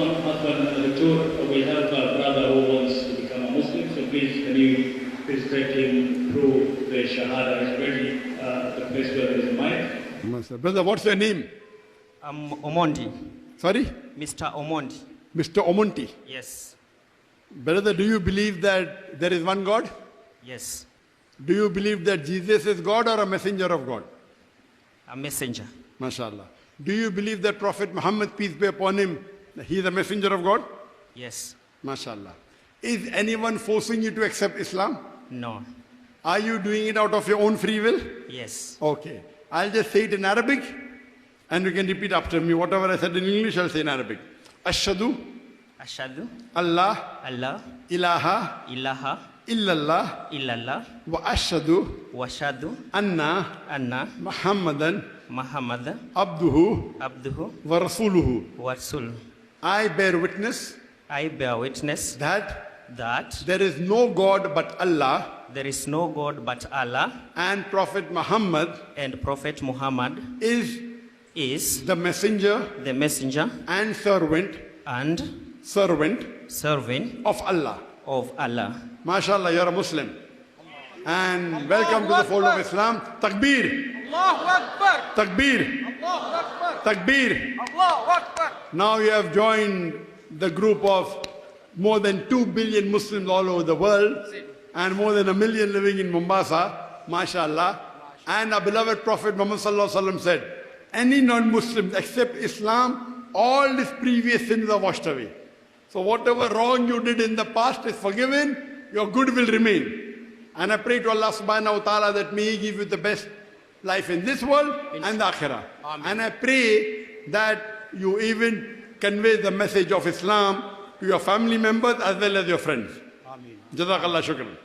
Doctor, we have a brother who wants to become a Muslim, so please can you please take him through the shahada. Is ready, the place where there is a mic. Brother, what's your name? Omonty. Sorry? Mr. Omonty. Mr. Omonty. Yes. Brother, do you believe that there is one God? Yes. Do you believe that Jesus is God or a messenger of God? A messenger. MashaAllah. Do you believe that Prophet Muhammad, peace be upon him, he is a messenger of God? Yes. MashaAllah. Is anyone forcing you to accept Islam? No. Are you doing it out of your own free will? Yes. Okay. I'll just say it in Arabic and you can repeat after me. Whatever I said in English, I'll say in Arabic. Ashhadu Ashhadu Allah Allah ilaha ilaha illallah illallah wa ashhadu wa ashhadu anna Muhammadan Muhammad abduhu abduhu wa rasuluhu. wa rasul. I bear witness I bear witness that there is no God but Allah there is no God but Allah, and Prophet Muhammad and Prophet Muhammad is the messenger and servant of Allah. MashaAllah, you're a Muslim. And welcome to the fold of Islam. Takbir. Allahu Akbar. Takbir. Allahu Akbar. Takbir. Allahu Akbar. Now you have joined the group of more than 2 billion Muslims all over the world and more than 1 million living in Mombasa. MashaAllah. And our beloved Prophet Muhammad Sallallahu Alaihi Wasallam said, any non-Muslims except Islam, all his previous sins are washed away. So whatever wrong you did in the past is forgiven, your good will remain. And I pray to Allah subhanahu wa ta'ala that may He give you the best life in this world and the akhirah. Amen. And I pray that you even convey the message of Islam to your family members as well as your friends. Jazakallah shukran.